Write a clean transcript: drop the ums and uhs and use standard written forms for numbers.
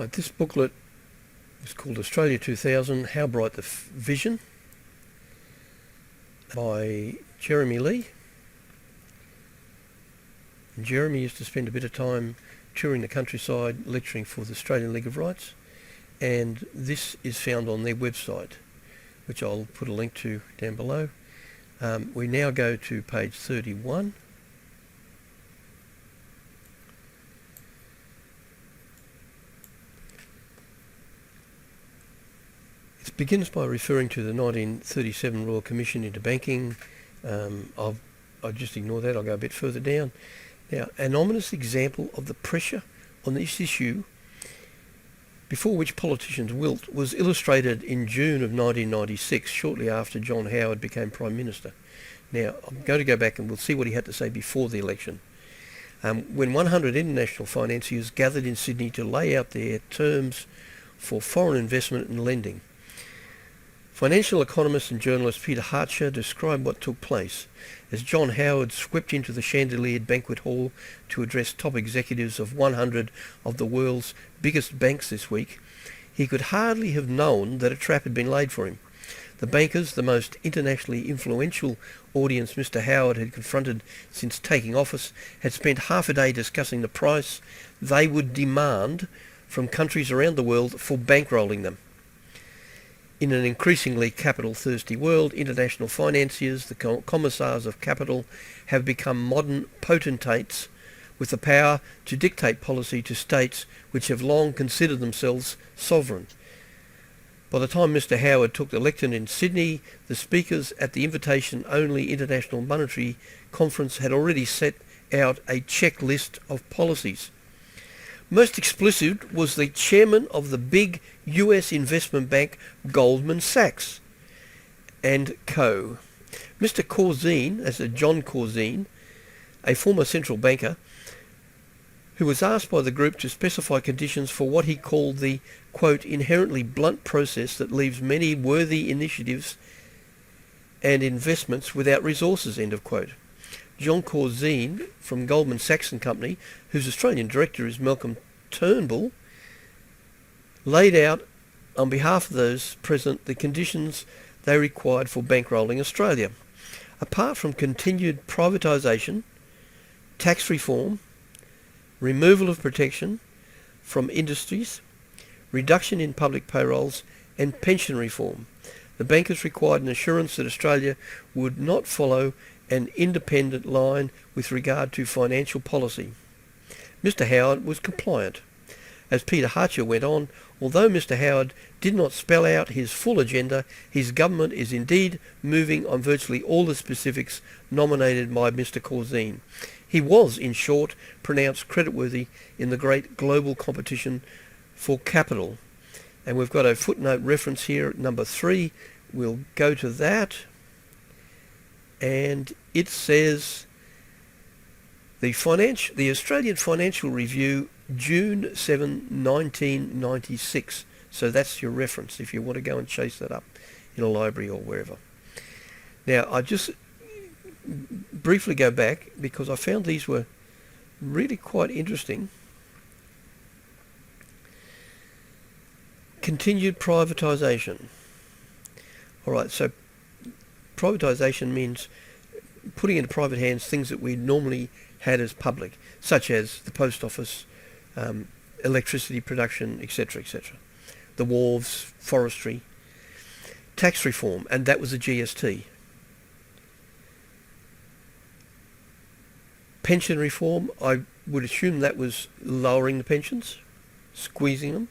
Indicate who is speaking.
Speaker 1: Right, this booklet is called Australia 2000, How Bright the Vision, by Jeremy Lee. And Jeremy used to spend a bit of time touring the countryside lecturing for the Australian League of Rights, and this is found on their website, which I'll put a link to down below. We now go to page 31. It begins by referring to the 1937 Royal Commission into Banking. I'll just ignore that. I'll go a bit further down. Now, an ominous example of the pressure on this issue before which politicians wilt was illustrated in June of 1996, shortly after John Howard became Prime Minister. Now, I'm going to go back and we'll see what he had to say before the election. When 100 international financiers gathered in Sydney to lay out their terms for foreign investment and lending. Financial economist and journalist Peter Hartcher described what took place as John Howard swept into the chandeliered banquet hall to address top executives of 100 of the world's biggest banks this week. He could hardly have known that a trap had been laid for him. The bankers, the most internationally influential audience Mr. Howard had confronted since taking office, had spent half a day discussing the price they would demand from countries around the world for bankrolling them. In an increasingly capital-thirsty world, international financiers, the commissars of capital, have become modern potentates with the power to dictate policy to states which have long considered themselves sovereign. By the time Mr. Howard took the lectern in Sydney, the speakers at the invitation-only International Monetary Conference had already set out a checklist of policies. Most explicit was the chairman of the big US investment bank Goldman Sachs and Co. Mr. Corzine, as a John Corzine, a former central banker, who was asked by the group to specify conditions for what he called the, quote, inherently blunt process that leaves many worthy initiatives and investments without resources, end of quote. John Corzine from Goldman Sachs and Company, whose Australian director is Malcolm Turnbull, laid out on behalf of those present the conditions they required for bankrolling Australia. Apart from continued privatisation, tax reform, removal of protection from industries, reduction in public payrolls and pension reform, the bankers required an assurance that Australia would not follow an independent line with regard to financial policy. Mr. Howard was compliant. As Peter Hartcher went on, although Mr. Howard did not spell out his full agenda, his government is indeed moving on virtually all the specifics nominated by Mr. Corzine. He was, in short, pronounced creditworthy in the great global competition for capital. And we've got a footnote reference here, number 3. We'll go to that. And it says the Australian Financial Review, June 7, 1996. So that's your reference if you want to go and chase that up in a library or wherever. Now, I just briefly go back because I found these were really quite interesting. Continued privatisation. All right, so privatisation means putting into private hands things that we normally had as public, such as the post office, electricity production, etc., etc. The wharves, forestry. Tax reform, and that was the GST. Pension reform, I would assume that was lowering the pensions, squeezing them.